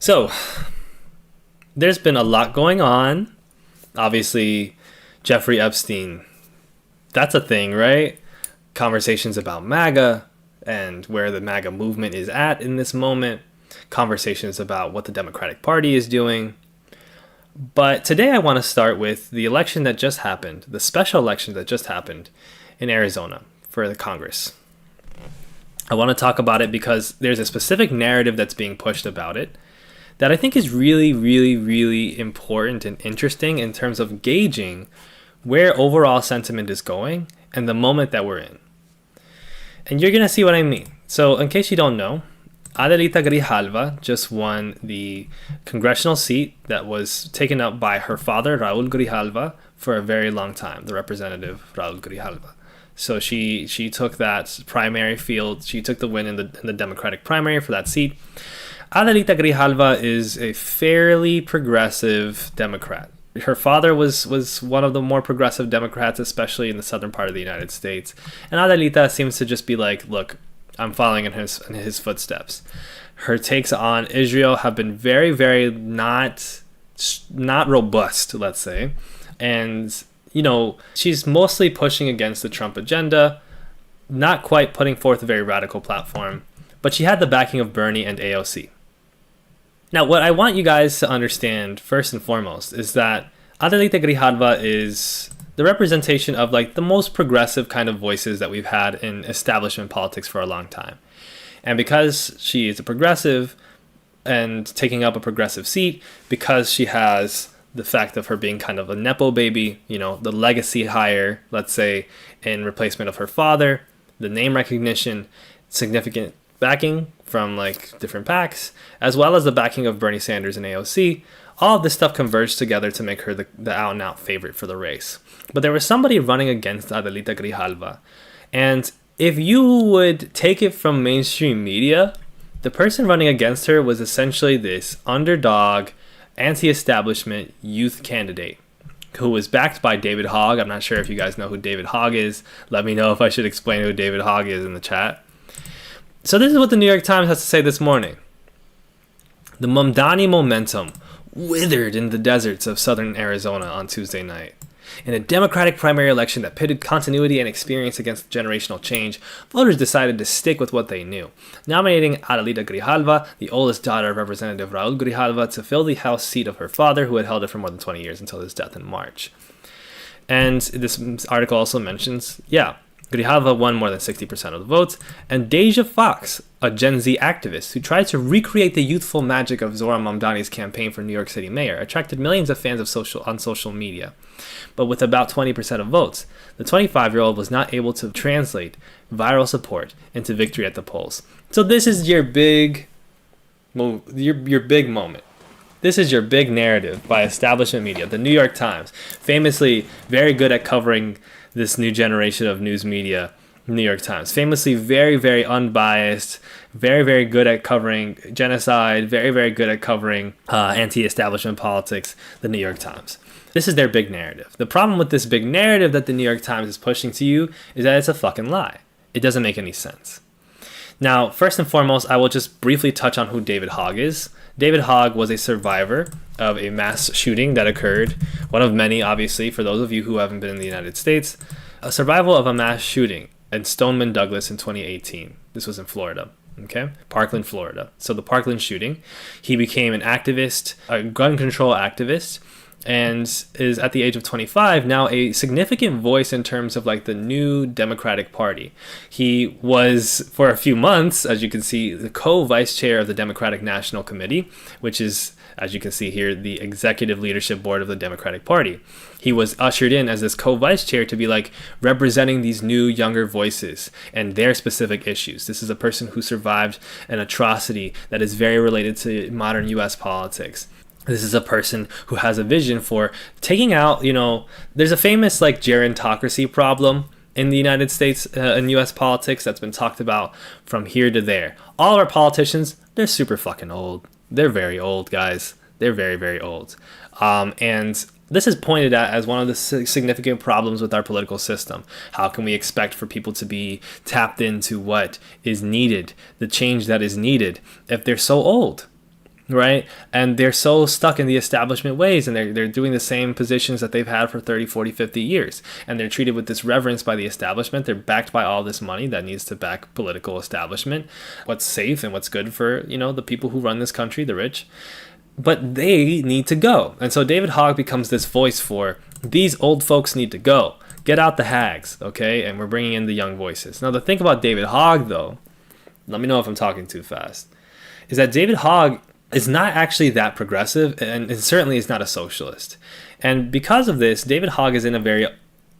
So, there's been a lot going on. Obviously, Jeffrey Epstein, that's a thing, right? Conversations about MAGA and where the MAGA movement is at in this moment. Conversations about what the Democratic Party is doing. But today I want to start with the election that just happened, the special election that just happened in Arizona for the Congress. I want to talk about it because there's a specific narrative that's being pushed about it that I think is really, really, really important and interesting in terms of gauging where overall sentiment is going and the moment that we're in. And you're going to see what I mean. So in case you don't know, Adelita Grijalva just won the congressional seat that was taken up by her father, Raul Grijalva, for a very long time, the representative Raul Grijalva. So she took that primary field. She took the win in the Democratic primary for that seat. Adelita Grijalva is a fairly progressive Democrat. Her father was one of the more progressive Democrats, especially in the southern part of the United States. And Adelita seems to just be like, look, I'm following in his footsteps. Her takes on Israel have been very, very not robust, let's say. And, you know, she's mostly pushing against the Trump agenda, not quite putting forth a very radical platform. But she had the backing of Bernie and AOC. Now, what I want you guys to understand first and foremost is that Adelita Grijalva is the representation of like the most progressive kind of voices that we've had in establishment politics for a long time. And because she is a progressive and taking up a progressive seat, because she has the fact of her being kind of a Nepo baby, you know, the legacy hire, let's say, in replacement of her father, the name recognition, significant backing from like different PACs, as well as the backing of Bernie Sanders and AOC, all of this stuff converged together to make her the out-and-out favorite for the race. But there was somebody running against Adelita Grijalva. And if you would take it from mainstream media, the person running against her was essentially this underdog, anti-establishment youth candidate who was backed by David Hogg. I'm not sure if you guys know who David Hogg is. Let me know if I should explain who David Hogg is in the chat. So this is what the New York Times has to say this morning. The Mamdani momentum withered in the deserts of southern Arizona on Tuesday night. In a Democratic primary election that pitted continuity and experience against generational change, voters decided to stick with what they knew, nominating Adelita Grijalva, the oldest daughter of Representative Raul Grijalva, to fill the House seat of her father, who had held it for more than 20 years until his death in March. And this article also mentions, Grijalva won more than 60% of the votes, and Deja Foxx, a Gen Z activist who tried to recreate the youthful magic of Zohran Mamdani's campaign for New York City mayor, attracted millions of fans on social media. But with about 20% of votes, the 25-year-old was not able to translate viral support into victory at the polls. So this is your big moment. This is your big narrative by establishment media. The New York Times, famously very good at covering this new generation of news media, New York Times, famously very, very unbiased, very, very good at covering genocide, very, very good at covering anti-establishment politics, the New York Times. This is their big narrative. The problem with this big narrative that the New York Times is pushing to you is that it's a fucking lie. It doesn't make any sense. Now, first and foremost, I will just briefly touch on who David Hogg is. David Hogg was a survivor of a mass shooting that occurred, one of many, obviously, for those of you who haven't been in the United States, a survival of a mass shooting in Stoneman Douglas in 2018. This was in Florida, okay? Parkland, Florida. So the Parkland shooting, he became an activist, a gun control activist, and is at the age of 25 now a significant voice in terms of like the new Democratic Party. He was for a few months, as you can see, the co-vice chair of the Democratic National Committee, which is, as you can see here, the executive leadership board of the Democratic Party. He was ushered in as this co-vice chair to be like representing these new younger voices and their specific issues. This is a person who survived an atrocity that is very related to modern US politics. This is a person who has a vision for taking out, there's a famous like gerontocracy problem in the United States and US politics that's been talked about from here to there. All our politicians, they're super fucking old. They're very old, guys. They're very, very old. And this is pointed at as one of the significant problems with our political system. How can we expect for people to be tapped into what is needed, the change that is needed, if they're so old? right? And they're so stuck in the establishment ways, and they're doing the same positions that they've had for 30, 40, 50 years. And they're treated with this reverence by the establishment. They're backed by all this money that needs to back political establishment, what's safe and what's good for, the people who run this country, the rich. But they need to go. And so David Hogg becomes this voice for these old folks need to go. Get out the hags, okay? And we're bringing in the young voices. Now, the thing about David Hogg, though, let me know if I'm talking too fast, is that David Hogg is not actually that progressive, and it certainly is not a socialist. And because of this, David Hogg is in a very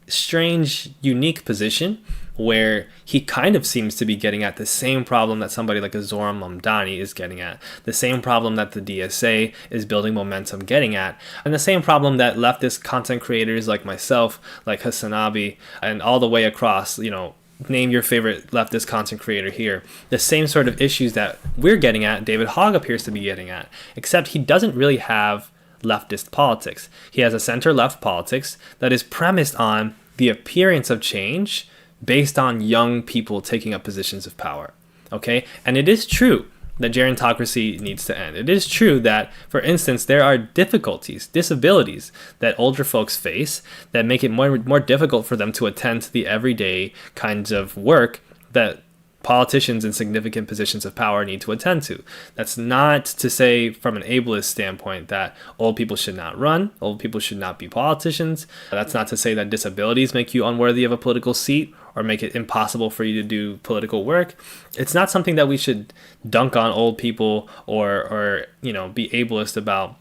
strange, unique position where he kind of seems to be getting at the same problem that somebody like a Zohran Mamdani is getting at, the same problem that the DSA is building momentum getting at, and the same problem that leftist content creators like myself, like Hassanabi, and all the way across, name your favorite leftist content creator here. The same sort of issues that we're getting at, David Hogg appears to be getting at, except he doesn't really have leftist politics. He has a center-left politics that is premised on the appearance of change based on young people taking up positions of power. Okay? And it is true that gerontocracy needs to end. It is true that, for instance, there are difficulties, disabilities that older folks face that make it more difficult for them to attend to the everyday kinds of work that politicians in significant positions of power need to attend to. That's not to say from an ableist standpoint that old people should not run, old people should not be politicians. That's not to say that disabilities make you unworthy of a political seat or make it impossible for you to do political work. It's not something that we should dunk on old people or be ableist about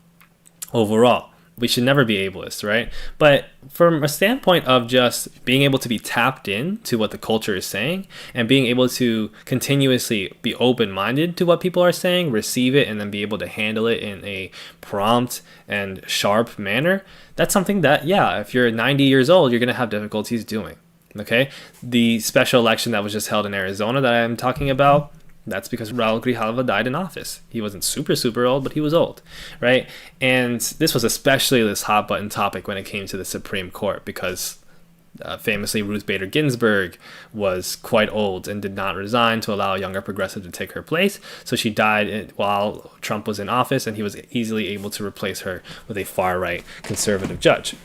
overall. We should never be ableist, right? But from a standpoint of just being able to be tapped in to what the culture is saying and being able to continuously be open-minded to what people are saying, receive it, and then be able to handle it in a prompt and sharp manner, that's something that, if you're 90 years old, you're going to have difficulties doing, okay? The special election that was just held in Arizona that I'm talking about, that's because Raul Grijalva died in office. He wasn't super, super old, but he was old, right? And this was especially this hot button topic when it came to the Supreme Court because famously Ruth Bader Ginsburg was quite old and did not resign to allow a younger progressive to take her place. So she died while Trump was in office, and he was easily able to replace her with a far-right conservative judge.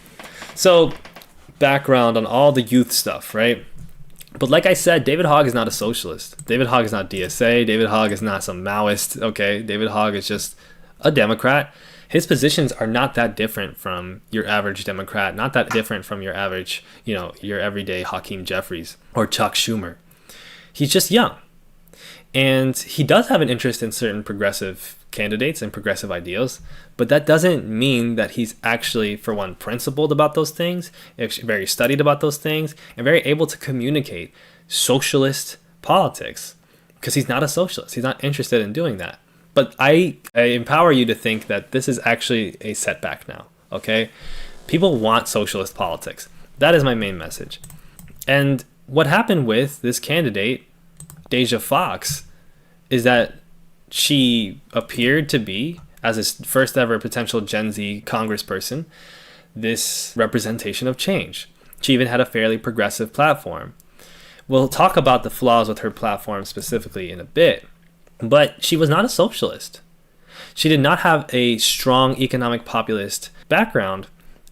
So background on all the youth stuff, right? But like I said, David Hogg is not a socialist. David Hogg is not DSA. David Hogg is not some Maoist. Okay, David Hogg is just a Democrat. His positions are not that different from your average Democrat, not that different from your average, your everyday Hakeem Jeffries or Chuck Schumer. He's just young. And he does have an interest in certain progressive candidates and progressive ideals, but that doesn't mean that he's actually, for one, principled about those things, very studied about those things, and very able to communicate socialist politics, because he's not a socialist. He's not interested in doing that. But I empower you to think that this is actually a setback now, okay? People want socialist politics. That is my main message. And what happened with this candidate, Deja Foxx, is that she appeared to be, as a first ever potential Gen Z congressperson, this representation of change. She even had a fairly progressive platform. We'll talk about the flaws with her platform specifically in a bit, but she was not a socialist. She did not have a strong economic populist background,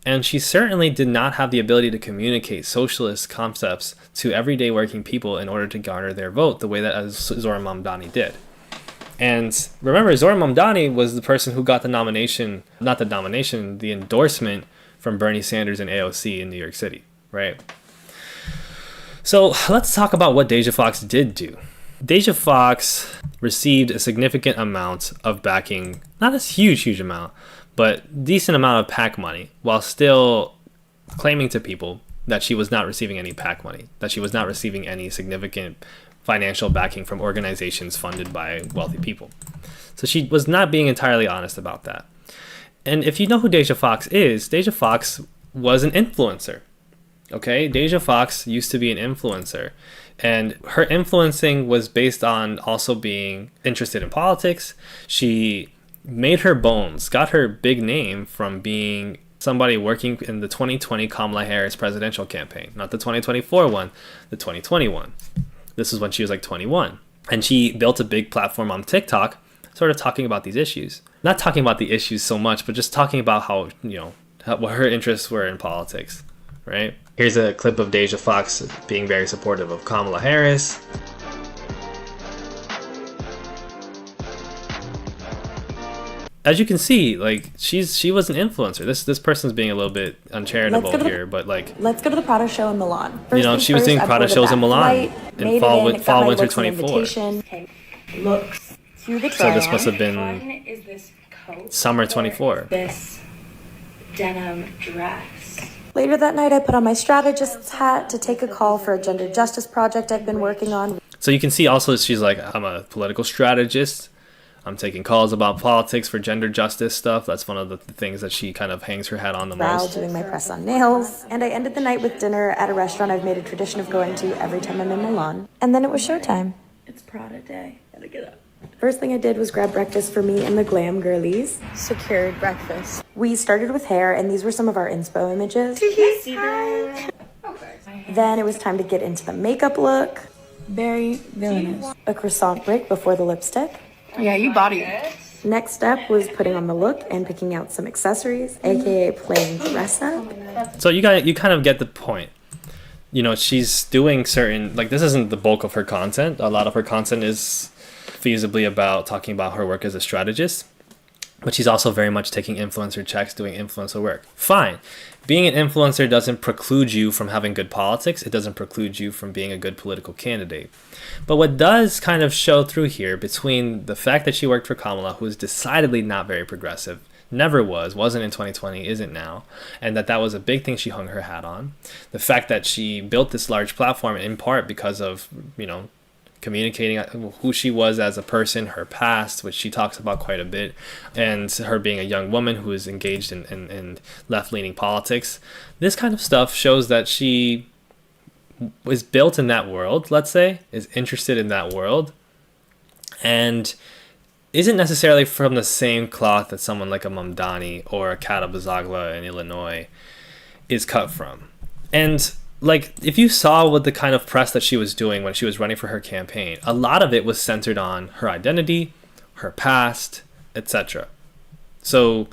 and she certainly did not have the ability to communicate socialist concepts to everyday working people in order to garner their vote the way that Zohran Mamdani did. And remember, Zohran Mamdani was the person who got the endorsement from Bernie Sanders and AOC in New York City, right? So let's talk about what Deja Foxx did do. Deja Foxx received a significant amount of backing, not a huge amount, but decent amount of PAC money, while still claiming to people that she was not receiving any PAC money, that she was not receiving any significant financial backing from organizations funded by wealthy people. So she was not being entirely honest about that. And if you know who Deja Foxx is, Deja Foxx was an influencer. Okay, Deja Foxx used to be an influencer, and her influencing was based on also being interested in politics. She made her bones, got her big name from being somebody working in the 2020 Kamala Harris presidential campaign, not the 2024 one, the 2020 one. This is when she was like 21. And she built a big platform on TikTok sort of talking about these issues. Not talking about the issues so much, but just talking about how, what her interests were in politics, right? Here's a clip of Deja Foxx being very supportive of Kamala Harris. As you can see, like she was an influencer. This person's being a little bit uncharitable here, but like let's go to the Prada show in Milan. She was doing Prada shows in Milan in fall winter 24. Looks to the so this must have been summer 24. This denim dress. Later that night, I put on my strategist's hat to take a call for a gender justice project I've been working on. So you can see also she's like, I'm a political strategist. I'm taking calls about politics for gender justice stuff. That's one of the things that she kind of hangs her hat on the most. Doing my press on nails. And I ended the night with dinner at a restaurant I've made a tradition of going to every time I'm in Milan. And then it was showtime. It's Prada day. Gotta get up. First thing I did was grab breakfast for me and the glam girlies. Secured breakfast. We started with hair, and these were some of our inspo images. See that? Okay. Then it was time to get into the makeup look. Very villainous. A croissant break before the lipstick. Yeah, you body it. Next step was putting on the look and picking out some accessories, aka playing dress up. So you kind of get the point. She's doing certain, like, this isn't the bulk of her content. A lot of her content is feasibly about talking about her work as a strategist, but she's also very much taking influencer checks, doing influencer work. Fine. Being an influencer doesn't preclude you from having good politics. It doesn't preclude you from being a good political candidate. But what does kind of show through here, between the fact that she worked for Kamala, who is decidedly not very progressive, never wasn't in 2020, isn't now, and that was a big thing she hung her hat on. The fact that she built this large platform in part because of, communicating who she was as a person, her past, which she talks about quite a bit, and her being a young woman who is engaged in left-leaning politics. This kind of stuff shows that she is built in that world, let's say, is interested in that world, and isn't necessarily from the same cloth that someone like a Mamdani or a Kata Bazagla in Illinois is cut from. And like, if you saw what the kind of press that she was doing when she was running for her campaign, a lot of it was centered on her identity, her past, etc. So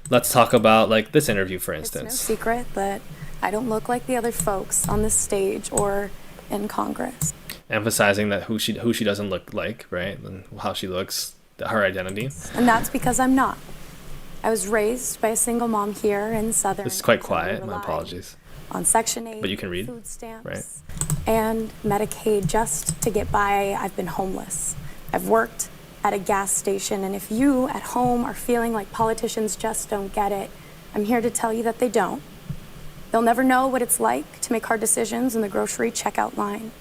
let's talk about, like, this interview, for instance. It's no secret that I don't look like the other folks on this stage or in Congress. Emphasizing that who she doesn't look like, right? And how she looks, her identity. And that's because I'm not. I was raised by a single mom here in Southern. This is quite quiet, my apologies. On Section 8, but you can read, food stamps, right? And Medicaid just to get by. I've been homeless. I've worked at a gas station, and if you at home are feeling like politicians just don't get it, I'm here to tell you that they don't. They'll never know what it's like to make hard decisions in the grocery checkout line,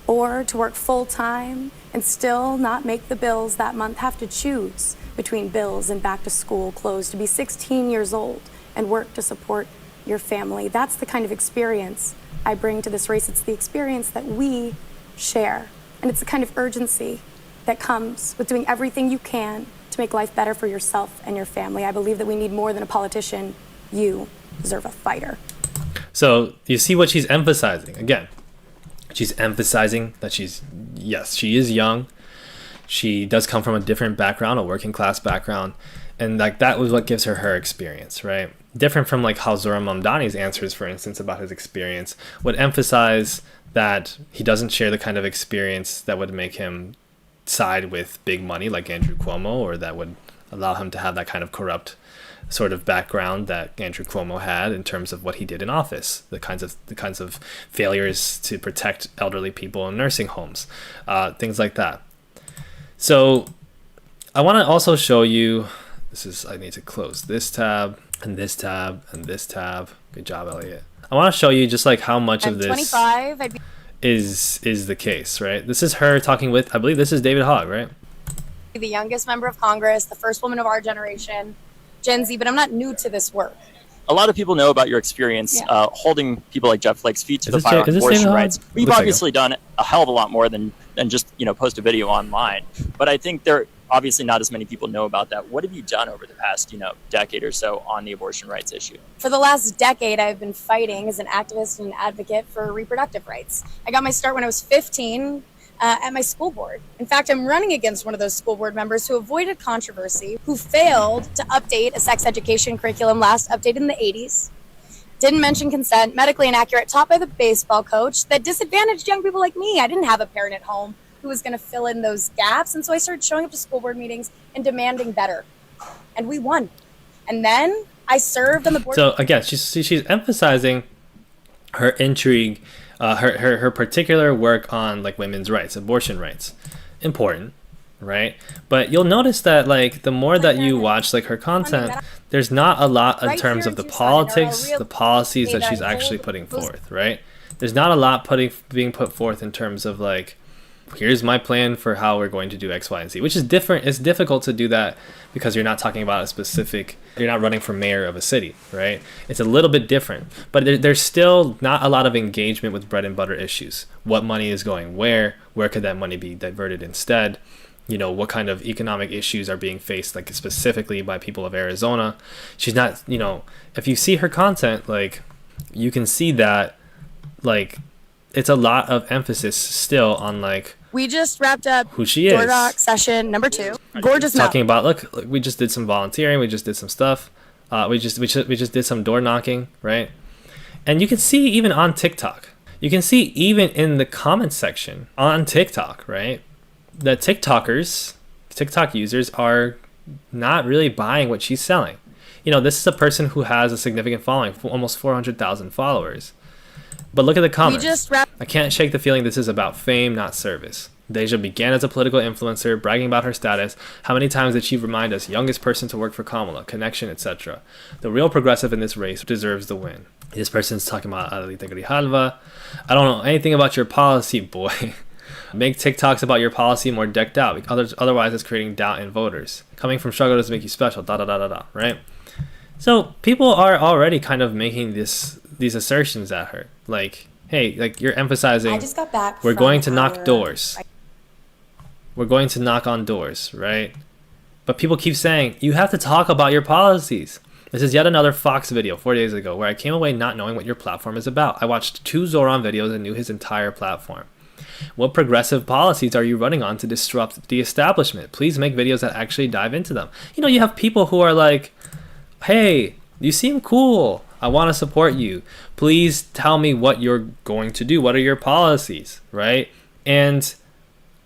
or to work full-time and still not make the bills that month, have to choose between bills and back-to-school clothes, to be 16 years old and work to support your family. That's the kind of experience I bring to this race. It's the experience that we share. And it's the kind of urgency that comes with doing everything you can to make life better for yourself and your family. I believe that we need more than a politician. You deserve a fighter. So you see what she's emphasizing. Again, she's emphasizing that she is young. She does come from a different background, a working class background. And like, that was what gives her experience, right? Different from like how Zohran Mamdani's answers, for instance, about his experience would emphasize that he doesn't share the kind of experience that would make him side with big money like Andrew Cuomo, or that would allow him to have that kind of corrupt sort of background that Andrew Cuomo had in terms of what he did in office, the kinds of failures to protect elderly people in nursing homes, things like that. So I want to also show you, I need to close this tab and this tab and this tab. Good job, Elliot. I want to show you just like how much of this 25, is the case, right? This is her talking with, I believe this is David Hogg, right? The youngest member of Congress, the first woman of our generation, Gen Z, but I'm not new to this work. A lot of people know about your experience holding people like Jeff Flake's feet to the fire on abortion rights. We've obviously done a hell of a lot more than just post a video online. But I think there obviously not as many people know about that. What have you done over the past decade or so on the abortion rights issue? For the last decade, I've been fighting as an activist and an advocate for reproductive rights. I got my start when I was 15. at my school board. In fact, I'm running against one of those school board members who avoided controversy, who failed to update a sex education curriculum last updated in the 80s, didn't mention consent, medically inaccurate, taught by the baseball coach, that disadvantaged young people like me. I didn't have a parent at home who was going to fill in those gaps, and so I started showing up to school board meetings and demanding better. And we won. And then I served on the board. So again, she's emphasizing her intrigue, her particular work on like women's rights, abortion rights, important, right? But you'll notice that like the more that you watch like her content, there's not a lot in terms of the politics, the policies that she's actually putting forth, right? There's not a lot being put forth in terms of like, here's my plan for how we're going to do X, Y, and Z, which is different. It's difficult to do that because you're not talking about a specific, you're not running for mayor of a city, right? It's a little bit different, but there's still not a lot of engagement with bread and butter issues. What money is going where could that money be diverted instead? You know, what kind of economic issues are being faced, like specifically by people of Arizona? She's not, you know, if you see her content, like you can see that like it's a lot of emphasis still on like, we just wrapped up who she is. Doorknock session number 2. Gorgeous talking about look, we just did some volunteering, we just did some stuff, we just did some door knocking, right? And you can see even on TikTok, you can see even in the comment section on TikTok, right, that TikTok users are not really buying what she's selling. You know, this is a person who has a significant following, almost 400,000 followers. But look at the comments. I can't shake the feeling this is about fame, not service. Deja began as a political influencer, bragging about her status. How many times did she remind us, youngest person to work for Kamala, connection, etc.? The real progressive in this race deserves the win. This person's talking about Adelita Grijalva. I don't know anything about your policy, boy. Make TikToks about your policy more decked out. Otherwise, it's creating doubt in voters. Coming from struggle doesn't make you special, right? So people are already kind of making these assertions at her. Like, hey, like you're emphasizing, I just got back we're from going to knock doors. We're going to knock on doors, right? But people keep saying, you have to talk about your policies. This is yet another Foxx video 4 days ago where I came away not knowing what your platform is about. I watched 2 Zohran videos and knew his entire platform. What progressive policies are you running on to disrupt the establishment? Please make videos that actually dive into them. You know, you have people who are like, hey, you seem cool. I want to support you. Please tell me what you're going to do. What are your policies, right? And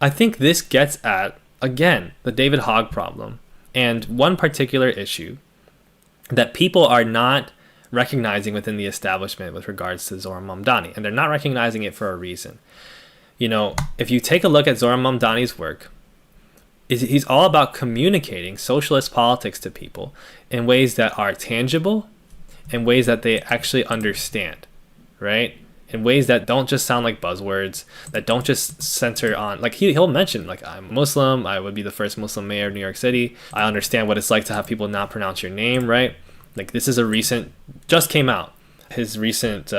I think this gets at, again, the David Hogg problem and one particular issue that people are not recognizing within the establishment with regards to Zohran Mamdani. And they're not recognizing it for a reason. You know, if you take a look at Zohran Mamdani's work, he's all about communicating socialist politics to people in ways that are tangible, in ways that they actually understand, right? In ways that don't just sound like buzzwords, that don't just center on, like he'll mention, like, I'm Muslim, I would be the first Muslim mayor of New York City, I understand what it's like to have people not pronounce your name, right? Like this is just came out, his recent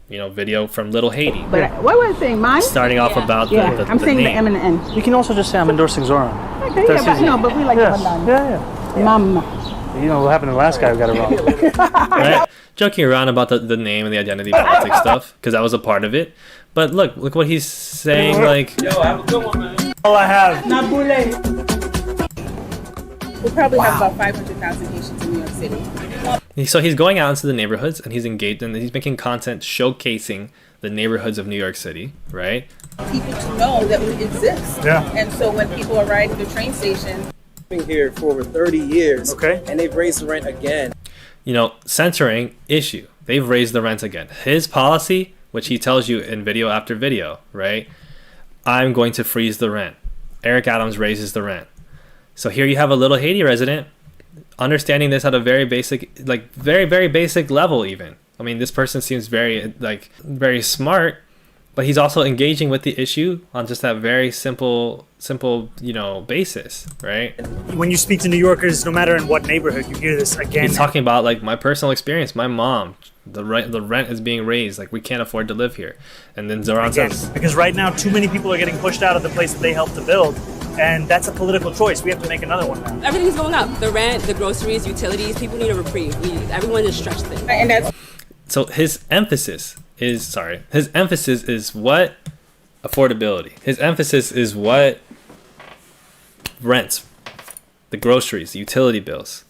video from Little Haiti. But what was I saying? Mine? Starting off about the I'm saying name. the M and the N. You can also just say I'm endorsing Zohran. Okay, but we like the Mamdani. Yeah. Mama. You know what happened to the last guy who got it wrong. Right? Joking around about the name and the identity politics stuff, because that was a part of it. But look what he's saying, like... Yo, have a good one, man. All I have. We probably have about 500,000 Haitians in New York City. So he's going out into the neighborhoods, and he's engaged, and he's making content showcasing the neighborhoods of New York City, right? People to know that we exist. Yeah. And so when people are riding the train station... Been here for over 30 years. Okay. And they've raised the rent again. You know, censoring issue. They've raised the rent again. His policy, which he tells you in video after video, right? I'm going to freeze the rent. Eric Adams raises the rent. So here you have a Little Haiti resident understanding this at a very basic, like very, very basic level even. I mean, this person seems very smart, but he's also engaging with the issue on just that very simple, basis, right? When you speak to New Yorkers, no matter in what neighborhood, you hear this again. He's talking about like my personal experience. My mom, the rent is being raised. Like we can't afford to live here. And then Zohran says, because right now too many people are getting pushed out of the place that they helped to build, and that's a political choice. We have to make another one now. Everything's going up. The rent, the groceries, utilities. People need a reprieve. Everyone is stretched thin. And that's... So his emphasis is what affordability. His emphasis is what? Rents, the groceries, the utility bills.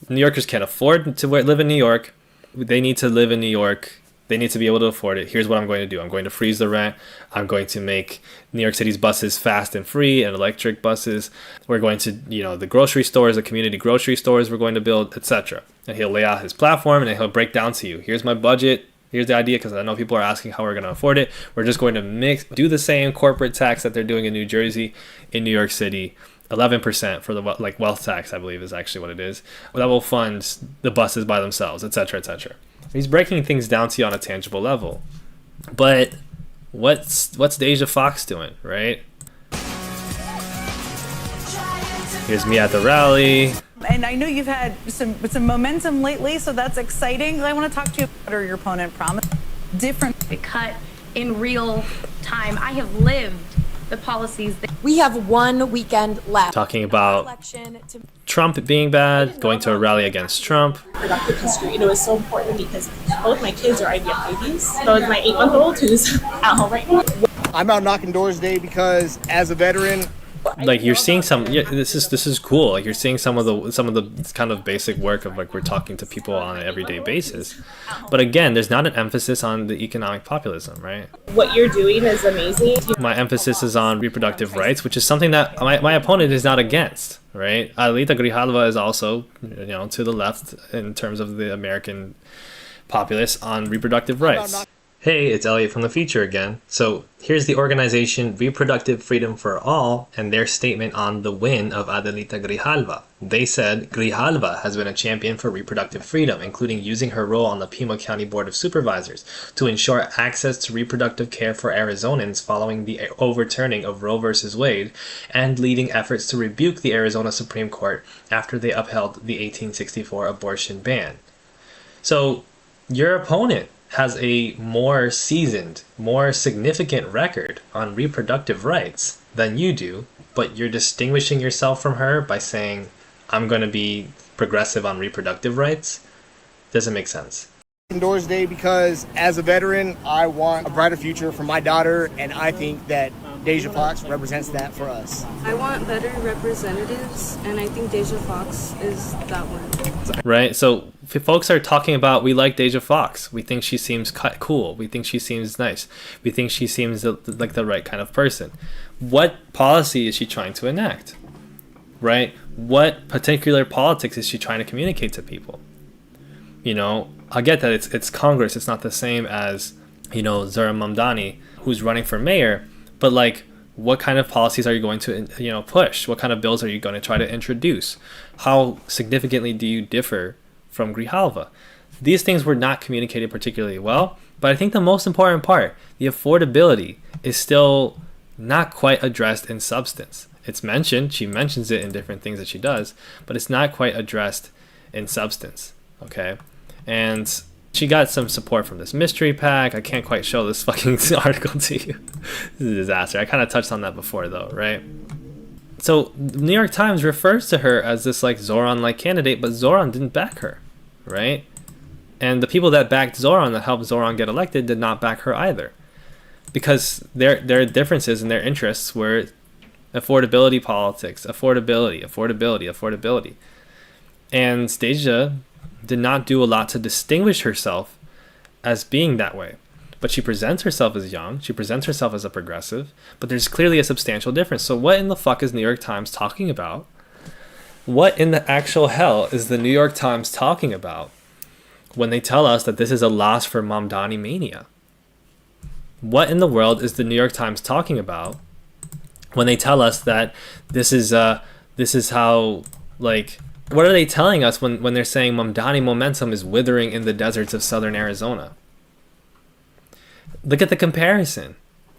New Yorkers can't afford to live in New York. They need to live in New York. They need to be able to afford it. Here's what I'm going to do. I'm going to freeze the rent. I'm going to make New York City's buses fast and free and electric buses. We're going to, the grocery stores, the community grocery stores we're going to build, etc. And he'll lay out his platform and then he'll break down to you. Here's my budget. Here's the idea, because I know people are asking how we're going to afford it. We're just going to do the same corporate tax that they're doing in New Jersey, in New York City. 11% for the wealth tax, I believe, is actually what it is. That will fund the buses by themselves, etc., etc. He's breaking things down to you on a tangible level. But what's Deja Foxx doing, right? Here's me at the rally. And I know you've had some momentum lately, so that's exciting. I want to talk to you about your opponent promised different. Cut in real time. I have lived the policies. We have 1 weekend left. Talking about Trump being bad, going to a rally against Trump. Productive history. And it was so important because both my kids are IVF babies. So it's my 8-month-old who's at home right now. I'm out knocking doors today because as a veteran, like you're seeing some, this is cool. Like you're seeing some of the kind of basic work of like we're talking to people on an everyday basis. But again, there's not an emphasis on the economic populism, right? What you're doing is amazing. My emphasis is on reproductive rights, which is something that my opponent is not against, right? Adelita Grijalva is also, to the left in terms of the American populace on reproductive rights. Hey, it's Elliot from the Future again. So here's the organization Reproductive Freedom for All and their statement on the win of Adelita Grijalva. They said Grijalva has been a champion for reproductive freedom, including using her role on the Pima County Board of Supervisors to ensure access to reproductive care for Arizonans following the overturning of Roe v. Wade, and leading efforts to rebuke the Arizona Supreme Court after they upheld the 1864 abortion ban. So your opponent has a more seasoned, more significant record on reproductive rights than you do, but you're distinguishing yourself from her by saying, I'm going to be progressive on reproductive rights? Doesn't make sense. Indoors Day because as a veteran, I want a brighter future for my daughter, and I think that Deja Foxx represents that for us. I want better representatives, and I think Deja Foxx is that one. Right? So folks are talking about, we like Deja Foxx. We think she seems cool. We think she seems nice. We think she seems like the right kind of person. What policy is she trying to enact? Right? What particular politics is she trying to communicate to people? I get that it's Congress. It's not the same as, Zohran Mamdani, who's running for mayor. But like, what kind of policies are you going to, push? What kind of bills are you going to try to introduce? How significantly do you differ from Grijalva? These things were not communicated particularly well. But I think the most important part, the affordability, is still not quite addressed in substance. It's mentioned. She mentions it in different things that she does, but it's not quite addressed in substance. Okay, and she got some support from this mystery pack. I can't quite show this fucking article to you. This is a disaster. I kind of touched on that before though, right? So the New York Times refers to her as this like Zohran-like candidate, but Zohran didn't back her, right? And the people that backed Zohran, that helped Zohran get elected, did not back her either, because their differences and their interests were affordability politics, affordability. And Deja did not do a lot to distinguish herself as being that way. But she presents herself as young, she presents herself as a progressive, but there's clearly a substantial difference. So what in the fuck is New York Times talking about? What in the actual hell is the New York Times talking about when they tell us that this is a loss for Mamdani mania? What in the world is the New York Times talking about when they tell us that this is how, like, what are they telling us when they're saying Mamdani momentum is withering in the deserts of southern Arizona? Look at the comparison.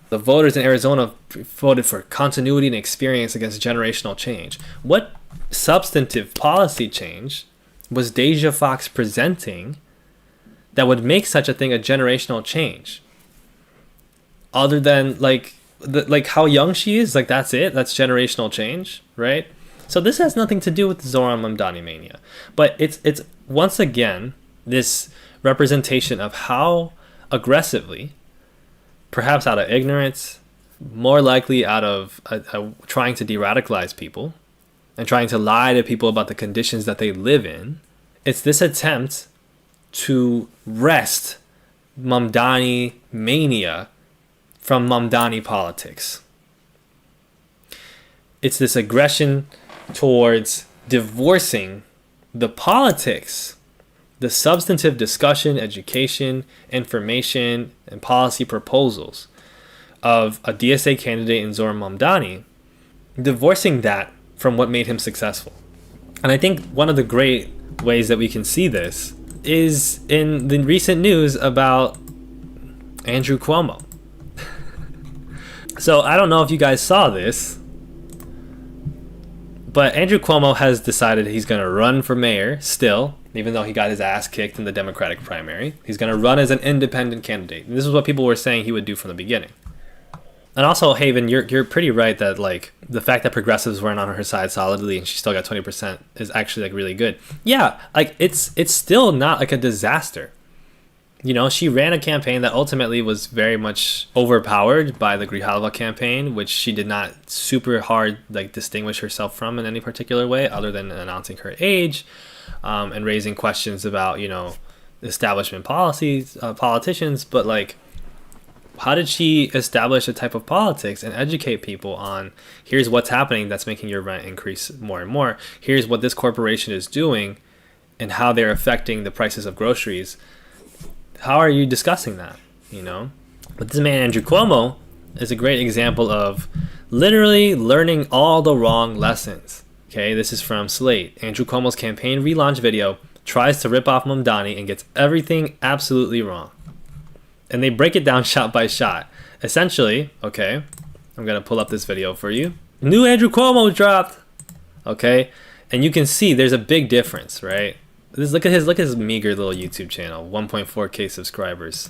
The voters in Arizona voted for continuity and experience against generational change. What substantive policy change was Deja Foxx presenting that would make such a thing a generational change? Other than like how young she is, like that's it? That's generational change, right? So this has nothing to do with Zohran Mamdani mania. But it's once again this representation of how aggressively, perhaps out of ignorance, more likely out of trying to de-radicalize people and trying to lie to people about the conditions that they live in. It's this attempt to wrest Mamdani mania from Mamdani politics. It's this aggression towards divorcing the politics, the substantive discussion, education, information, and policy proposals of a DSA candidate in Zohran Mamdani, divorcing that from what made him successful. And I think one of the great ways that we can see this is in the recent news about Andrew Cuomo. So I don't know if you guys saw this, but Andrew Cuomo has decided he's going to run for mayor still, even though he got his ass kicked in the Democratic primary. He's going to run as an independent candidate. And this is what people were saying he would do from the beginning. And also, Haven, you're pretty right that like the fact that progressives weren't on her side solidly and she still got 20% is actually like really good. Yeah, like it's still not like a disaster. You know, she ran a campaign that ultimately was very much overpowered by the Grijalva campaign, which she did not super hard like distinguish herself from in any particular way other than announcing her age and raising questions about, you know, establishment policies, politicians. But like, how did she establish a type of politics and educate people on here's what's happening that's making your rent increase more and more? Here's what this corporation is doing and how they're affecting the prices of groceries. How are you discussing that, you know? But this man, Andrew Cuomo, is a great example of literally learning all the wrong lessons. Okay, this is from Slate. Andrew Cuomo's campaign relaunch video tries to rip off Mamdani and gets everything absolutely wrong. And they break it down shot by shot. Essentially, okay, I'm going to pull up this video for you. New Andrew Cuomo dropped. Okay, and you can see there's a big difference, right? Look at his meager little YouTube channel, 1.4K subscribers.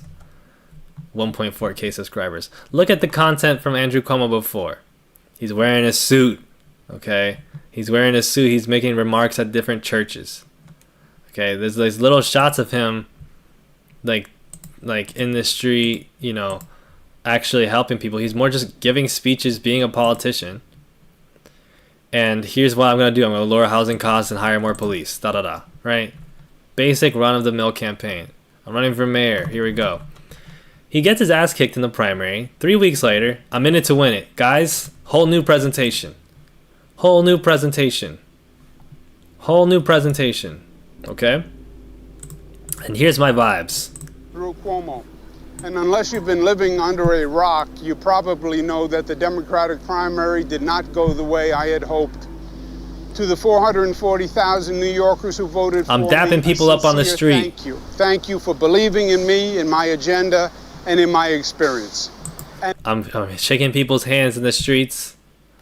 1.4K subscribers. Look at the content from Andrew Cuomo before. He's wearing a suit, okay? He's wearing a suit. He's making remarks at different churches. Okay, there's little shots of him like in the street, you know, actually helping people. He's more just giving speeches, being a politician. And here's what I'm going to do. I'm going to lower housing costs and hire more police. Da-da-da. Right? Basic run-of-the-mill campaign. I'm running for mayor. Here we go. He gets his ass kicked in the primary. 3 weeks later, I'm in it to win it. Guys, whole new presentation. Whole new presentation. Whole new presentation. Okay? And here's my vibes. Through Cuomo. And unless you've been living under a rock, you probably know that the Democratic primary did not go the way I had hoped. To the 440,000 New Yorkers who voted for me, I'm dapping people up on the street. Thank you. Thank you for believing in me, in my agenda, and in my experience. And I'm shaking people's hands in the streets.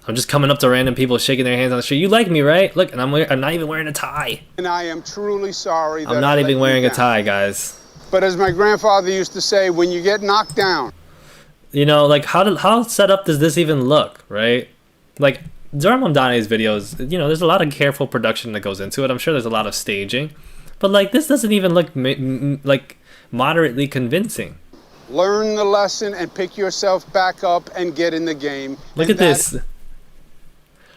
I'm just coming up to random people, shaking their hands on the street. You like me, right? Look, and I'm not even wearing a tie. And I am truly sorry that I'm not even wearing a tie, guys. But as my grandfather used to say, when you get knocked down. You know, like how set up does this even look, right? Like Zohran Mamdani's videos, you know, there's a lot of careful production that goes into it. I'm sure there's a lot of staging. But like this doesn't even look like moderately convincing. Learn the lesson and pick yourself back up and get in the game. Look at this.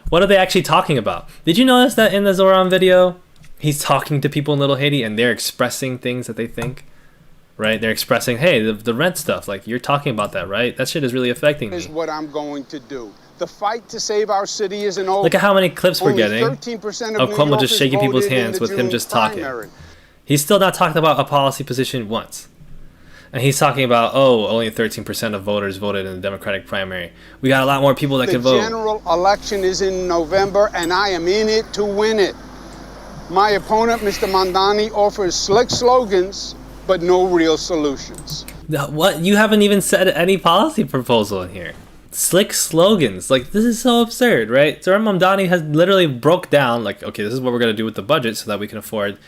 What are they actually talking about? Did you notice that in the Zohran video, he's talking to people in Little Haiti and they're expressing things that they think? Right? They're expressing, hey, the rent stuff, like you're talking about that, right? That shit is really affecting me. Is what I'm going to do. The fight to save our city isn't over. Look at how many clips we're getting of Cuomo just shaking people's hands with him just talking. He's still not talked about a policy position once. And he's talking about, oh, only 13% of voters voted in the Democratic primary. We got a lot more people that can vote. The general election is in November, and I am in it to win it. My opponent, Mr. Mamdani, offers slick slogans, but no real solutions. What? You haven't even said any policy proposal in here. Slick slogans. Like, this is so absurd, right? Zohran Mamdani has literally broke down, like, okay, this is what we're going to do with the budget so that we can afford.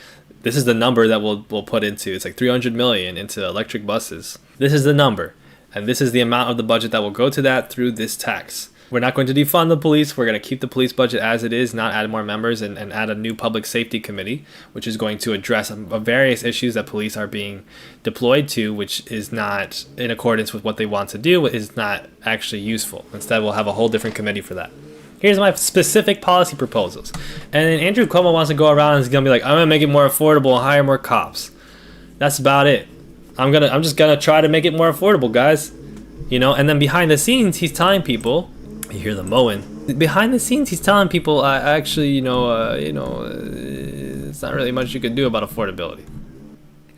This is the number that we'll put into. It's like 300 million into electric buses. This is the number. And this is the amount of the budget that will go to that through this tax. We're not going to defund the police. We're going to keep the police budget as it is, not add more members, and add a new public safety committee, which is going to address various issues that police are being deployed to, which is not in accordance with what they want to do, is not actually useful. Instead, we'll have a whole different committee for that. Here's my specific policy proposals. And then Andrew Cuomo wants to go around and he's going to be like, I'm going to make it more affordable and hire more cops. That's about it. I'm just going to try to make it more affordable, guys. You know, and then behind the scenes, he's telling people, you hear the mowing. Behind the scenes, he's telling people, actually, it's not really much you can do about affordability.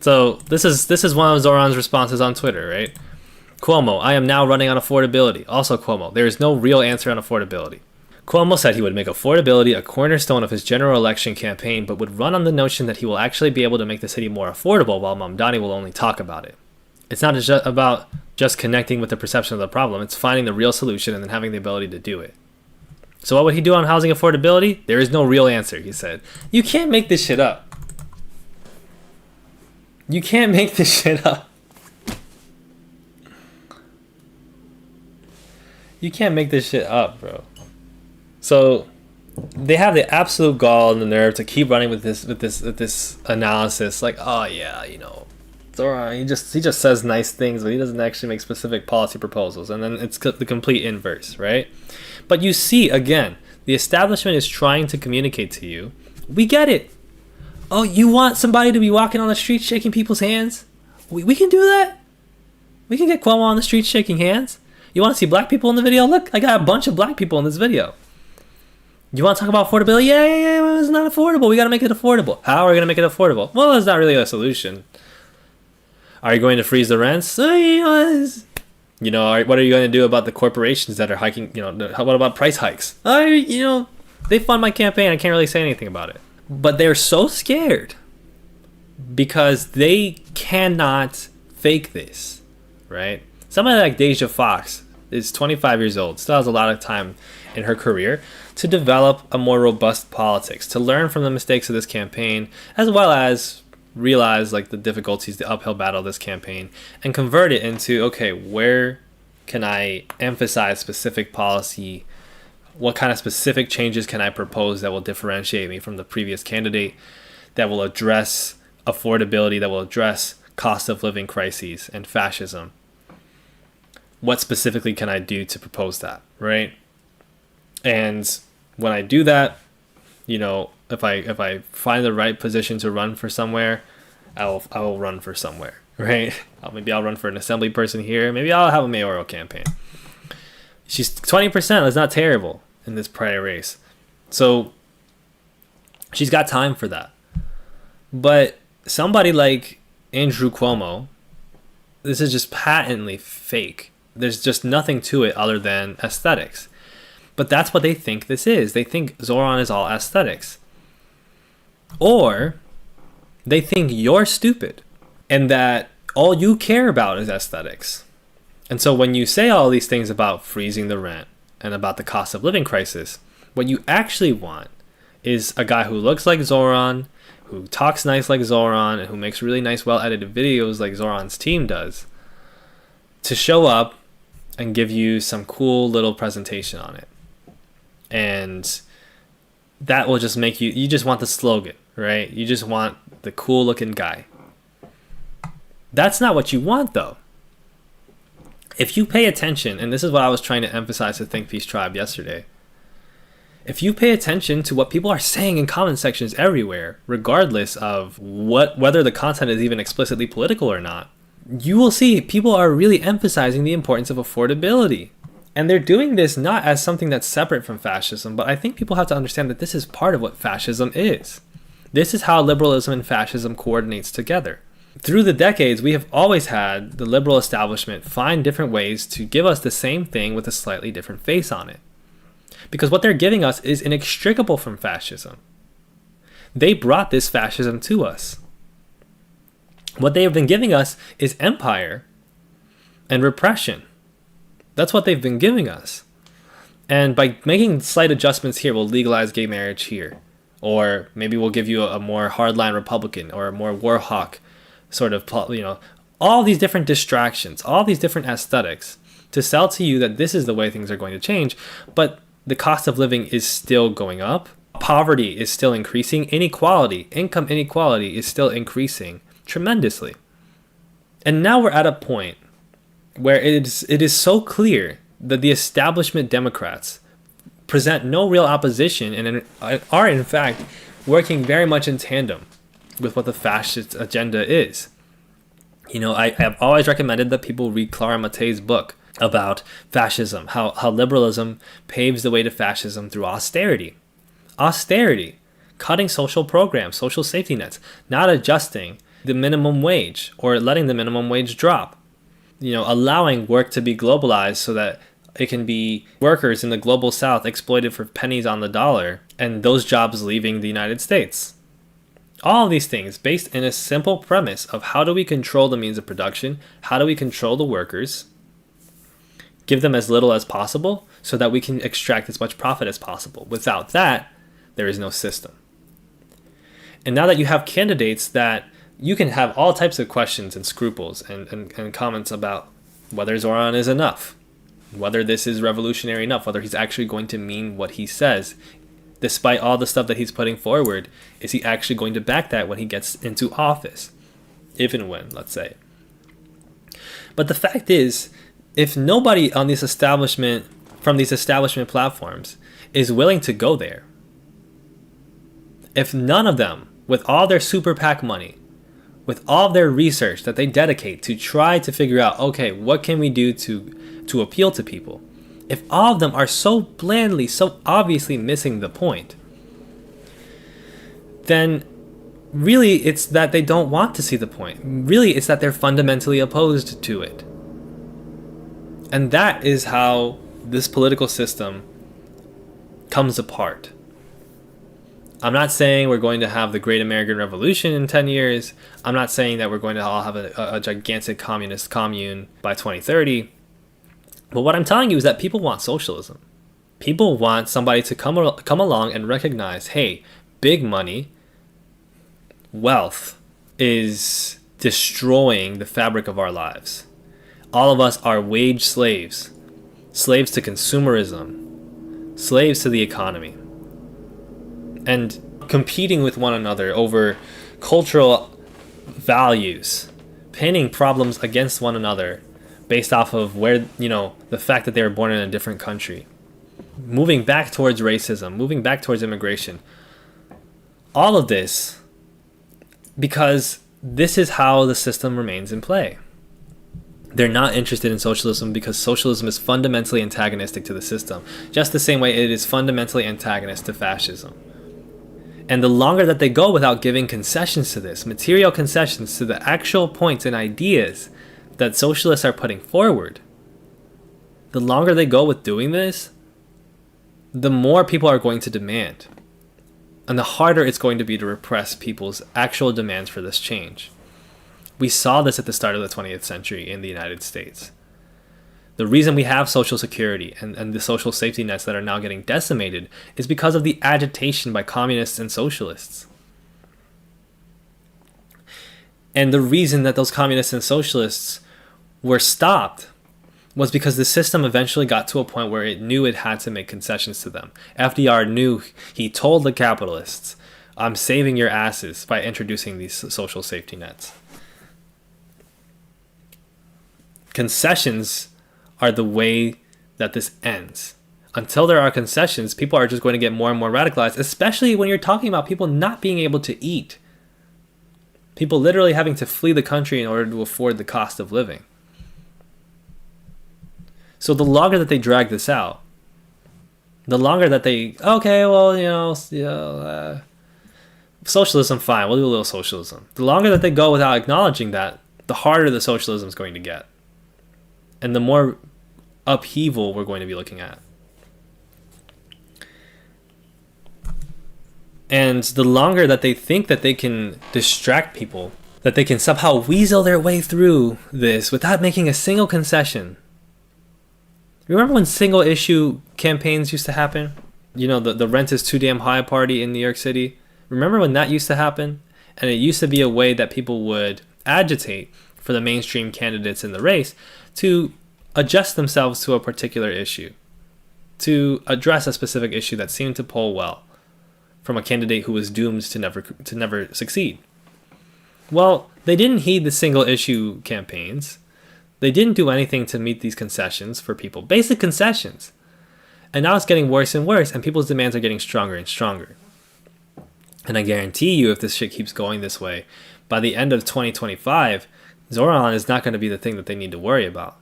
So this is one of Zohran's responses on Twitter, right? Cuomo, I am now running on affordability. Also Cuomo, there is no real answer on affordability. Cuomo said he would make affordability a cornerstone of his general election campaign, but would run on the notion that he will actually be able to make the city more affordable, while Mamdani will only talk about it. It's not just about connecting with the perception of the problem, it's finding the real solution and then having the ability to do it. So what would he do on housing affordability? There is no real answer, he said. You can't make this shit up. You can't make this shit up. You can't make this shit up, bro. So they have the absolute gall and the nerve to keep running with this analysis, like, oh yeah, Zohran, he just says nice things, but he doesn't actually make specific policy proposals, and then it's the complete inverse, right? But you see, again, the establishment is trying to communicate to you, we get it. Oh, you want somebody to be walking on the street shaking people's hands? We can do that. We can get Cuomo on the street shaking hands. You want to see black people in the video? Look, I got a bunch of black people in this video. You want to talk about affordability? Yeah, it's not affordable. We got to make it affordable. How are we going to make it affordable? Well, it's not really a solution. Are you going to freeze the rents? What are you going to do about the corporations that are hiking? What about price hikes? They fund my campaign. I can't really say anything about it. But they're so scared because they cannot fake this, right? Somebody like Deja Foxx is 25 years old, still has a lot of time in her career to develop a more robust politics, to learn from the mistakes of this campaign, as well as realize the difficulties, the uphill battle of this campaign, and convert it into, okay, where can I emphasize specific policy? What kind of specific changes can I propose that will differentiate me from the previous candidate, that will address affordability, that will address cost of living crises and fascism? What specifically can I do to propose that, right? And when I do that, if I find the right position to run for somewhere, I will run for somewhere, right? Maybe I'll run for an assembly person here. Maybe I'll have a mayoral campaign. She's 20%. That's not terrible in this prior race. So she's got time for that. But somebody like Andrew Cuomo, this is just patently fake. There's just nothing to it other than aesthetics. But that's what they think this is. They think Zohran is all aesthetics. Or they think you're stupid and that all you care about is aesthetics. And so when you say all these things about freezing the rent and about the cost of living crisis, what you actually want is a guy who looks like Zohran, who talks nice like Zohran, and who makes really nice, well-edited videos like Zohran's team does, to show up and give you some cool little presentation on it. And that will just make you just want the slogan, right? You just want the cool looking guy. That's not what you want, though. If you pay attention, and this is what I was trying to emphasize to Think Peace Tribe yesterday, if you pay attention to what people are saying in comment sections everywhere, regardless of whether the content is even explicitly political or not, you will see people are really emphasizing the importance of affordability. And they're doing this not as something that's separate from fascism, but I think people have to understand that this is part of what fascism is. This is how liberalism and fascism coordinates together. Through the decades, we have always had the liberal establishment find different ways to give us the same thing with a slightly different face on it. Because what they're giving us is inextricable from fascism. They brought this fascism to us. What they have been giving us is empire and repression. That's what they've been giving us. And by making slight adjustments here, we'll legalize gay marriage here. Or maybe we'll give you a more hardline Republican or a more war hawk sort of, all these different distractions, all these different aesthetics to sell to you that this is the way things are going to change, but the cost of living is still going up. Poverty is still increasing. Income inequality is still increasing tremendously. And now we're at a point where it is so clear that the establishment Democrats present no real opposition and are in fact working very much in tandem with what the fascist agenda is. You know, I have always recommended that people read Clara Matei's book about fascism, how liberalism paves the way to fascism through austerity. Austerity, cutting social programs, social safety nets, not adjusting the minimum wage or letting the minimum wage drop. You know, allowing work to be globalized so that it can be workers in the global south exploited for pennies on the dollar and those jobs leaving the United States. All of these things based in a simple premise of how do we control the means of production, how do we control the workers, give them as little as possible so that we can extract as much profit as possible. Without that, there is no system. And now that you have candidates that you can have all types of questions and scruples and comments about whether Zohran is enough, whether this is revolutionary enough, whether he's actually going to mean what he says. Despite all the stuff that he's putting forward, is he actually going to back that when he gets into office? If and when, let's say. But the fact is, if nobody on this establishment, from these establishment platforms, is willing to go there, if none of them, with all their super PAC money, with all their research that they dedicate to try to figure out, okay, what can we do to appeal to people? If all of them are so blandly, so obviously missing the point, then really it's that they don't want to see the point. Really, it's that they're fundamentally opposed to it. And that is how this political system comes apart. I'm not saying we're going to have the Great American Revolution in 10 years. I'm not saying that we're going to all have a gigantic communist commune by 2030. But what I'm telling you is that people want socialism. People want somebody to come along and recognize, hey, big money, wealth is destroying the fabric of our lives. All of us are wage slaves, slaves to consumerism, slaves to the economy, and competing with one another over cultural values, pinning problems against one another based off of where, the fact that they were born in a different country, moving back towards racism, moving back towards immigration. All of this because this is how the system remains in play. They're not interested in socialism because socialism is fundamentally antagonistic to the system, just the same way it is fundamentally antagonist to fascism. And the longer that they go without giving concessions to this, material concessions to the actual points and ideas that socialists are putting forward, the longer they go with doing this, the more people are going to demand. And the harder it's going to be to repress people's actual demands for this change. We saw this at the start of the 20th century in the United States. The reason we have Social Security and the social safety nets that are now getting decimated is because of the agitation by communists and socialists. And the reason that those communists and socialists were stopped was because the system eventually got to a point where it knew it had to make concessions to them. FDR knew, he told the capitalists, I'm saving your asses by introducing these social safety nets. Concessions are the way that this ends. Until there are concessions, people are just going to get more and more radicalized, especially when you're talking about people not being able to eat. People literally having to flee the country in order to afford the cost of living. So the longer that they drag this out, the longer that they, socialism, fine, we'll do a little socialism. The longer that they go without acknowledging that, the harder the socialism is going to get. And the more upheaval we're going to be looking at. And the longer that they think that they can distract people, that they can somehow weasel their way through this without making a single concession. Remember when single issue campaigns used to happen? The rent is too damn high party in New York City. Remember when that used to happen? And it used to be a way that people would agitate for the mainstream candidates in the race to adjust themselves to a particular issue, to address a specific issue that seemed to poll well from a candidate who was doomed to never succeed. Well, they didn't heed the single issue campaigns. They didn't do anything to meet these concessions for people, basic concessions. And now it's getting worse and worse, and people's demands are getting stronger and stronger. And I guarantee you, if this shit keeps going this way, by the end of 2025, Zohran is not going to be the thing that they need to worry about.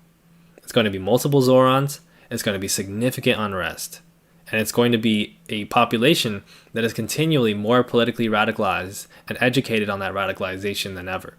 It's going to be multiple Zohrans. It's going to be significant unrest. And it's going to be a population that is continually more politically radicalized and educated on that radicalization than ever.